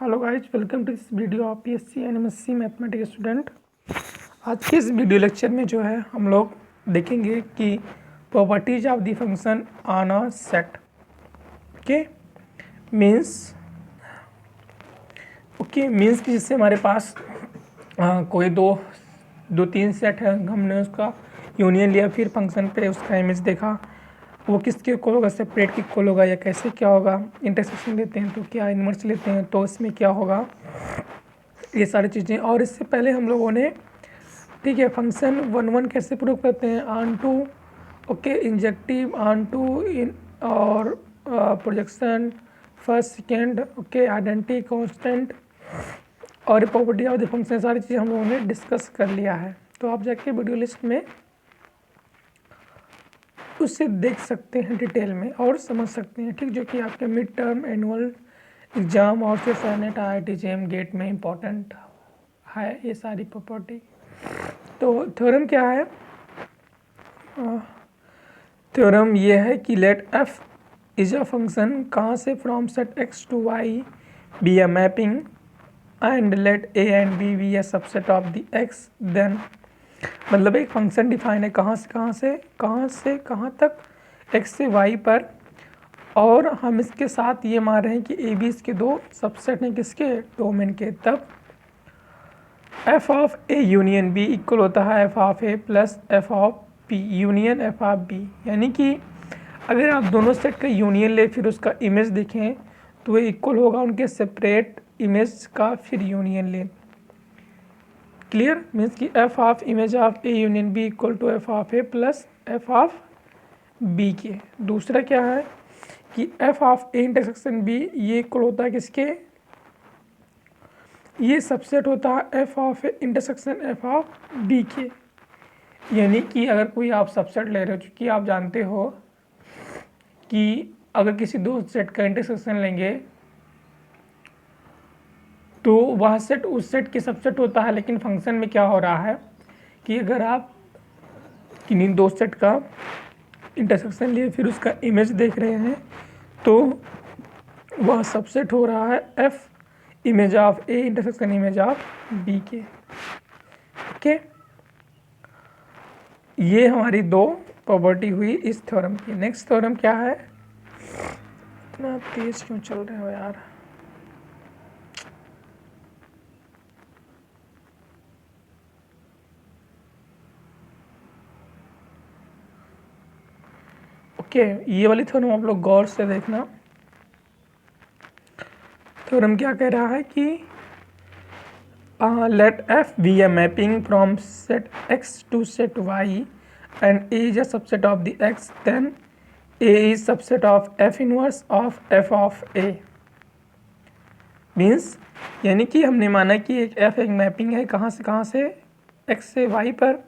Hello guys, welcome to this video of PSC and MSC mathematics student. आज के इस video lecture में जो है हम लोग देखेंगे कि properties of the function on a set. Means कि जिससे हमारे पास कोई दो तीन सेट है, हमने उसका यूनियन लिया, फिर फंक्शन पे उसका इमेज देखा, वो किसके इक्वल होगा, सेपरेट के इक्वल होगा या कैसे क्या होगा, इंटरसेक्शन लेते हैं तो क्या, इन्वर्स लेते हैं तो इसमें क्या होगा, ये सारी चीज़ें। और इससे पहले हम लोगों ने फंक्शन वन वन कैसे प्रूव करते हैं, onto injective, onto in और projection, first second, identity, constant और प्रॉपर्टी ऑफ द फंक्शन, सारी चीज़ें हम लोगों ने डिस्कस कर लिया है। तो आप जाके वीडियो लिस्ट में उससे देख सकते हैं डिटेल में और समझ सकते हैं, ठीक, जो कि आपके मिड टर्म, एनुअल एग्ज़ाम और फिर सेनेट, IIT JEM गेट में इम्पॉर्टेंट है ये सारी प्रॉपर्टी। तो थ्योरम क्या है? थ्योरम ये है कि let f is a function, कहाँ से, from set x to y be a mapping and let a and b be a subset of the x, then मतलब एक फंक्शन डिफाइन है कहाँ से कहाँ तक, x से y पर, और हम इसके साथ ये मान रहे हैं कि a b इसके दो सबसेट हैं, किसके, डोमेन के। तब f of a union b equal होता है f of a plus f of b union f of b। यानी कि अगर आप दोनों सेट का यूनियन ले फिर उसका इमेज देखें तो ये इक्वल होगा उनके सेपरेट इमेज का फिर यूनियन ले। क्लियर? मीन्स कि f of image of a union b equal to f of a plus f of b के। दूसरा क्या है कि f of a intersection b ये इक्वल होता है किसके, ये सबसेट होता है f of a intersection f of b के। यानी कि अगर कोई आप सबसेट ले रहे हो, क्योंकि आप जानते हो कि अगर किसी दो सेट का इंटरसेक्शन लेंगे तो वह सेट उस सेट के सबसेट होता है। लेकिन फंक्शन में क्या हो रहा है कि अगर आप किन्हीं दो सेट का इंटरसेक्शन लिए फिर उसका इमेज देख रहे हैं तो वह सबसेट हो रहा है f image of a intersection image of b के। ओके, ये हमारी दो प्रॉपर्टी हुई इस थ्योरम की। नेक्स्ट थ्योरम क्या है? इतना तेज क्यों चल रहे हो यार? ये वाली थ्योरम आप लोग गौर से देखना। थ्योरम क्या कह रहा है कि let f be a mapping from set x to set y and a is a subset of the x, then a is subset of f inverse of f of a। Means यानी कि हमने माना कि एक f एक mapping है कहाँ से x से y पर,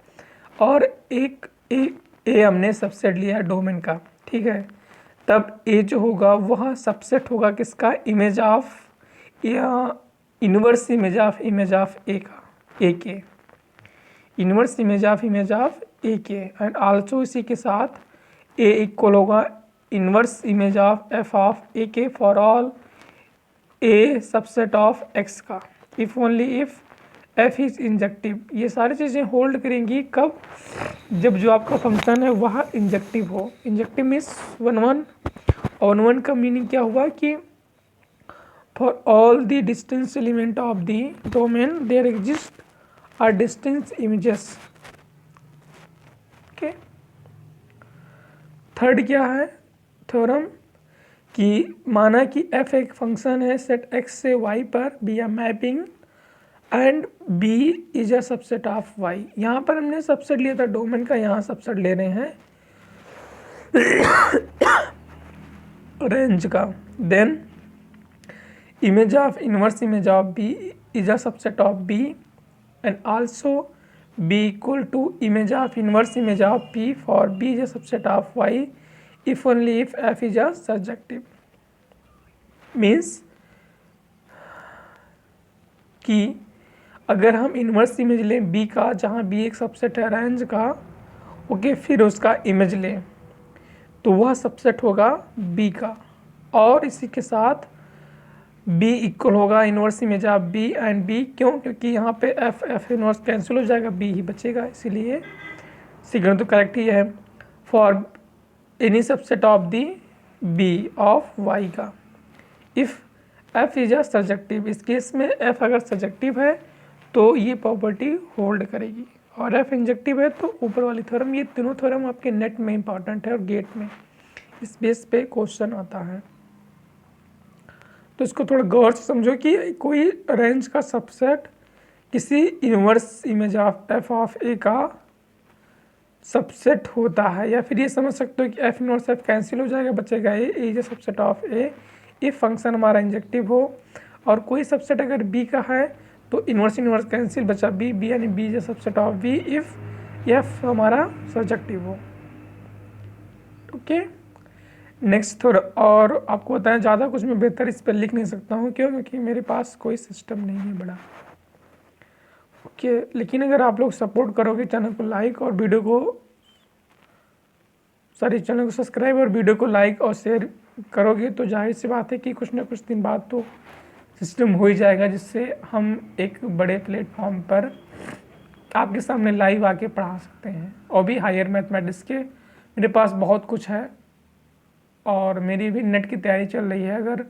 और एक a हमने सबसेट लिया डोमेन का, ठीक है। तब a जो होगा वह सबसेट होगा किसका, इमेज ऑफ या इनवर्स इमेज ऑफ a का, a के, इनवर्स इमेज ऑफ a के। एंड आल्सो इसी के साथ a इक्वल होगा inverse image of f of a के for all a subset of x का, if only if f is injective. ये सारी चीज़ें होल्ड करेंगी कब, जब जो आपका फंक्शन है वह इंजेक्टिव हो। इंजेक्टिव मीन्स वन वन, और वन वन का मीनिंग क्या हुआ कि for all the distance element of the domain there exist are distance images. Okay, third क्या है थ्योरम कि माना कि f एक फंक्शन है सेट x से y पर B a mapping and b is a subset of y। यहाँ पर हमने सबसेट लिया था डोमेन का, यहाँ सबसेट ले रहे हैं रेंज का। Then image of inverse image of b is a subset of b and also b equal to image of inverse image of p for b is a subset of y if only if f is a surjective। मीन्स कि अगर हम inverse image लें b का, जहाँ b एक subset है range का, ओके, फिर उसका इमेज लें तो वह सबसेट होगा b का। और इसी के साथ बी इक्वल होगा inverse image of b and b, क्यों? क्योंकि यहाँ पे एफ इनवर्स कैंसिल हो जाएगा, बी ही बचेगा, इसीलिए सेकंड तो करेक्ट ही है। For any subset of the B of Y का, if f is a surjective, इस केस में एफ अगर सर्जेक्टिव है तो ये प्रॉपर्टी होल्ड करेगी, और एफ इंजेक्टिव है तो ऊपर वाली थ्योरम। ये तीनों थ्योरम आपके नेट में इंपॉर्टेंट है और गेट में इस बेस पे क्वेश्चन आता है। तो इसको थोड़ा गौर से समझो कि कोई रेंज का सबसेट किसी inverse image of f of a का सबसेट होता है, या फिर ये समझ सकते हो कि एफ इनवर्स एफ कैंसिल हो जाएगा, बचेगा a is a subset of a if function हमारा इंजेक्टिव हो, और कोई सबसेट अगर बी का है तो इनवर्स इनवर्स कैंसिल, बचा बी, बी यानी b is a subset of b if f हमारा सर्जेक्टिव हो। ओके, नेक्स्ट थोड़ा और आपको बताएं, ज़्यादा कुछ मैं बेहतर इस पर लिख नहीं सकता हूँ, क्यों? क्योंकि मेरे पास कोई सिस्टम नहीं है बड़ा। ओके, लेकिन अगर आप लोग सपोर्ट करोगे, चैनल को लाइक और वीडियो को चैनल को सब्सक्राइब और वीडियो को लाइक और शेयर करोगे, तो जाहिर सी बात है कि कुछ ना कुछ दिन बाद तो सिस्टम हो ही जाएगा, जिससे हम एक बड़े प्लेटफॉर्म पर आपके सामने लाइव आके पढ़ा सकते हैं, और भी हायर मैथमेटिक्स के। मेरे पास बहुत कुछ है और मेरी भी नेट की तैयारी चल रही है। अगर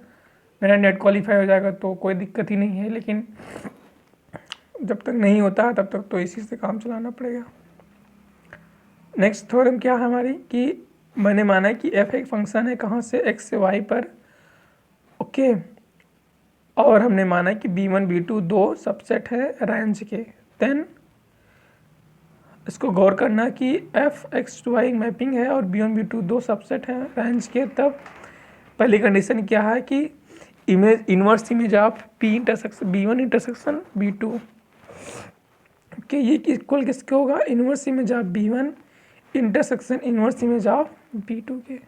मेरा नेट क्वालिफाई हो जाएगा तो कोई दिक्कत ही नहीं है, लेकिन जब तक नहीं होता तब तक तो इसी से काम चलाना पड़ेगा। नेक्स्ट थ्योरम क्या है हमारी, कि मैंने माना कि एफ एक फंक्शन है कहाँ से, एक्स से वाई पर। ओके, और हमने माना कि b1 b2 दो सबसेट है रेंज के। देन इसको गौर करना कि f x to y mapping है और b1 b2 दो सबसेट हैं रेंज के, तब पहली कंडीशन क्या है कि image inverse image of p intersection b1 intersection b2। Okay, ये इक्वल किसके होगा, inverse image of b1 intersection inverse image of b2 के।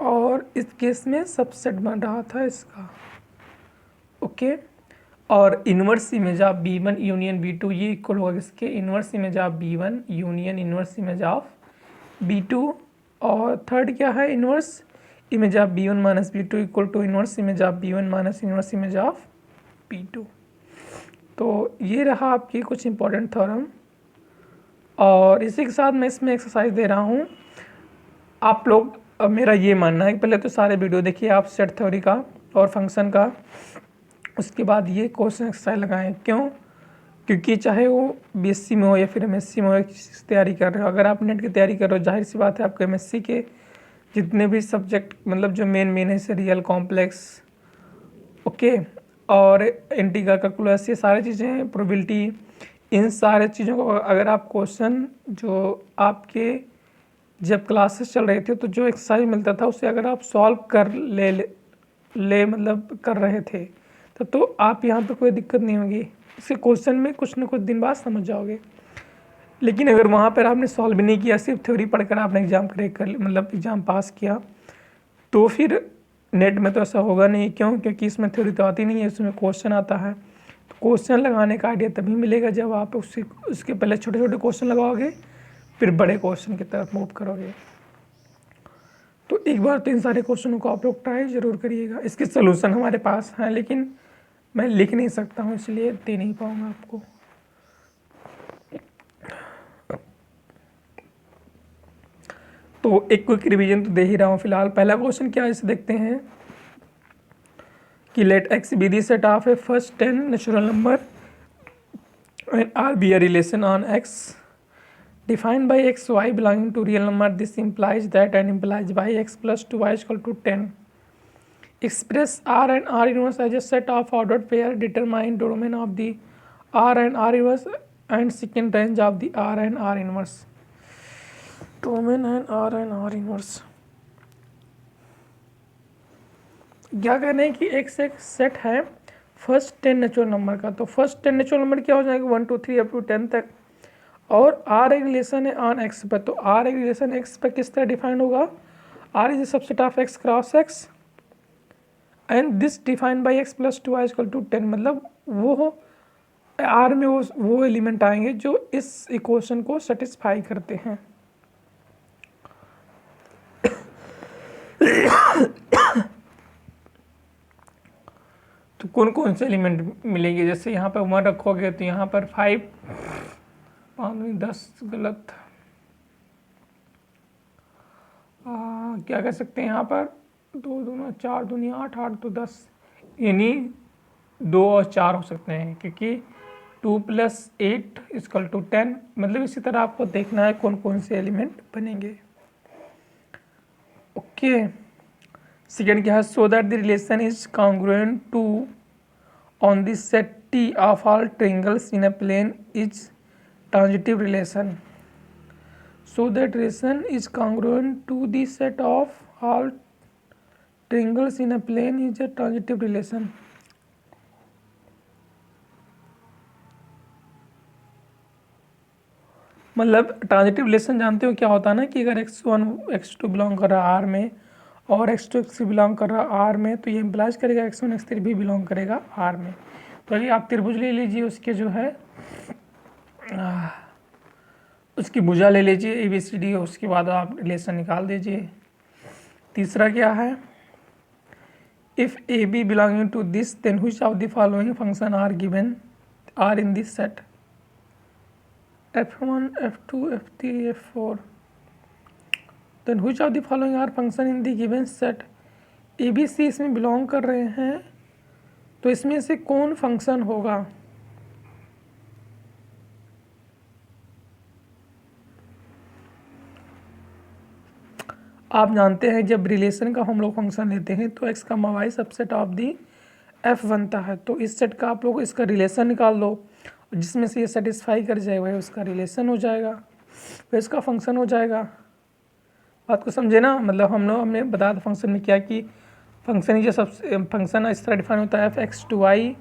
और इस केस में सबसेट बन रहा था इसका। ओके, और inverse image of b1 union b2 ये इक्वल होगा किसके, inverse image of b1 union inverse image of b2। और थर्ड क्या है, inverse image of b1 minus b2 equal to inverse image of b1 minus inverse image of b2। तो ये रहा आपकी कुछ इंपॉर्टेंट थ्योरम, और इसी के साथ मैं इसमें एक्सरसाइज दे रहा हूँ। आप लोग, अब मेरा ये मानना है कि पहले तो सारे वीडियो देखिए आप सेट थ्योरी का और फंक्शन का, उसके बाद ये क्वेश्चन एक्सरसाइज लगाएं। क्यों? क्योंकि चाहे वो बीएससी में हो या फिर एमएससी में हो, किसी तैयारी कर रहे हो, अगर आप नेट की तैयारी कर रहे हो, जाहिर सी बात है आपको एमएससी के जितने भी सब्जेक्ट मतलब जो मेन है, से रियल कॉम्प्लेक्स, ओके, और इंटीग्रल कैलकुलस, ये सारी चीज़ें, प्रोबेबिलिटी, इन सारे चीज़ों को अगर आप क्वेश्चन जो आपके जब क्लासेस चल रहे थे तो जो एक्सरसाइज मिलता था उसे अगर आप सॉल्व कर ले मतलब कर रहे थे तो आप यहाँ पे कोई दिक्कत नहीं होगी, इसके क्वेश्चन में कुछ ना कुछ दिन बाद समझ जाओगे। लेकिन अगर वहाँ पर आपने सॉल्व भी नहीं किया, सिर्फ थ्योरी पढ़कर आपने एग्ज़ाम क्रैक कर मतलब एग्ज़ाम पास किया, तो फिर नेट में तो ऐसा होगा नहीं। क्यों? क्योंकि इसमें थ्योरी तो आती नहीं है, इसमें क्वेश्चन आता है। तो क्वेश्चन लगाने का आइडिया तभी मिलेगा जब आप उसके पहले छोटे छोटे क्वेश्चन लगाओगे, फिर बड़े क्वेश्चन की तरफ मूव करोगे। तो एक बार तो इन सारे क्वेश्चनों को आप लोग ट्राई ज़रूर करिएगा। इसके सलूशन हमारे पास हैं, लेकिन मैं लिख नहीं सकता हूँ, इसलिए दे नहीं पाऊँगा आपको। तो एक क्विक रिवीजन तो दे ही रहा हूँ फिलहाल। पहला क्वेश्चन क्या है इसे देखते हैं कि let x be the set of a first 10 natural number and R be a relation on x defined by x y belonging to real number. This implies that and implies by x plus 2y is equal to 10. Express R and R inverse as a set of ordered pair. Determine domain of the R and R inverse and secant range of the R and R inverse. Domain and R inverse. क्या कहना है कि x एक set है first 10 natural number का। तो first 10 natural number क्या हो जाएगा, 1 2 3 अप टू 10 तक, और आर एक रिलेशन है ऑन एक्स पर। तो आर एक रिलेशन एक्स पर किस तरह डिफाइन होगा, R is a subset of x cross x and this defined by x plus 2y equal to 10। मतलब वो आर में वो एलिमेंट आएंगे जो इस इक्वेशन को सेटिस्फाई करते हैं। कौन कौन से एलिमेंट मिलेंगे। जैसे यहाँ पर 1 रखोगे तो यहाँ पर 5, 5 10 गलत, क्या कह सकते हैं यहाँ पर 2 दूना 4 दूनी 8, 8 तो 10, यानी 2 और 4 हो सकते हैं, क्योंकि 2 + 8 = 10। मतलब इसी तरह आपको देखना है कौन कौन से एलिमेंट बनेंगे। ओके, सेकेंड क्या है, so that the relation is congruent to on the set T of all triangles in a plane is transitive relation. So that relation is congruent to the set of all triangles in a plane is a transitive relation. मतलब transitive relation जानते हो क्या होता है ना, कि अगर x1 x2 belong कर रहा है R में और x2 x3 बिलोंग कर रहा है R में, तो ये इम्प्लाइज करेगा x1 x3 भी बिलोंग करेगा R में। तो अभी आप त्रिभुज ले लीजिए, उसके जो है उसकी भुजा ले लीजिए ABCD, उसके बाद आप रिलेशन निकाल दीजिए। तीसरा क्या है, if AB belonging to this then which of the following function are given are in this set, f1 f2 f3 f4 then which of the following are function in the given set. ABC इसमें belong कर रहे हैं, तो इसमें से कौन function होगा। आप जानते हैं जब रिलेशन का हम लोग फंक्शन लेते हैं तो x, y subset of the f बनता है। तो इस सेट का आप लोग इसका रिलेशन निकाल दो, जिसमें से ये सेटिस्फाई कर जाएगा वही उसका रिलेशन हो जाएगा, फिर इसका फंक्शन हो जाएगा। बात को समझे ना, मतलब हमने बताया था फंक्शन में क्या, कि फंक्शन ही जो फंक्शन इस तरह डिफाइन होता है f(x to y)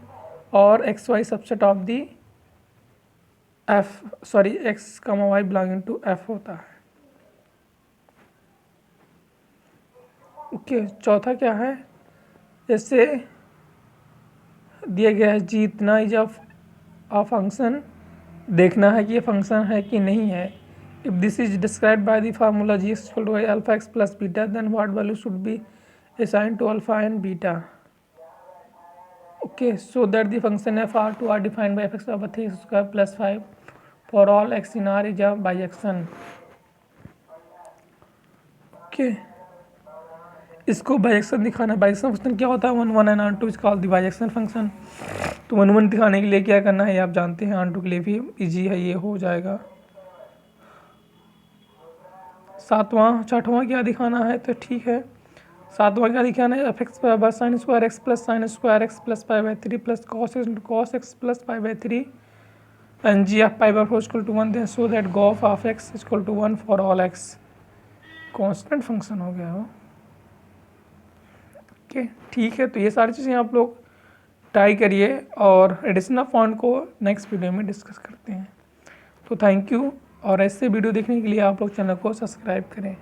और xy subset of the x, y belonging to f होता है। ओके, चौथा क्या है, जैसे दिया गया है जी इतना इज ऑफ फंक्शन, देखना है कि ये फंक्शन है कि नहीं है। If this is described by the formula g = alpha x + beta, then what value should be assigned to alpha and beta. Okay, so that the function f R2 are defined by f(x)(3)² + 5 for all x in R is a bijection। Okay, इसको bijection दिखाना। Bijection function क्या होता है, 1 1 and R2 is called the bijection function. तो 1 1 दिखाने के लिए क्या करना है, आप जानते हैं, R2 के लिए भी इजी है, ये हो जाएगा। छठवां क्या दिखाना है, तो ठीक है, सातवां क्या दिखाना है, f(x) = sin² x + sin² x + π/3 + cos x + π/3 and g of π/4 = 1, then so that g of x = 1 for all x। Constant function हो गया वो। ओके, ठीक है, तो ये सारी चीज़ें आप लोग ट्राई करिए और एडिशन ऑफ फॉन्ट को नेक्स्ट वीडियो में डिस्कस करते हैं। तो थैंक यू, और ऐसे वीडियो देखने के लिए आप लोग चैनल को सब्सक्राइब करें।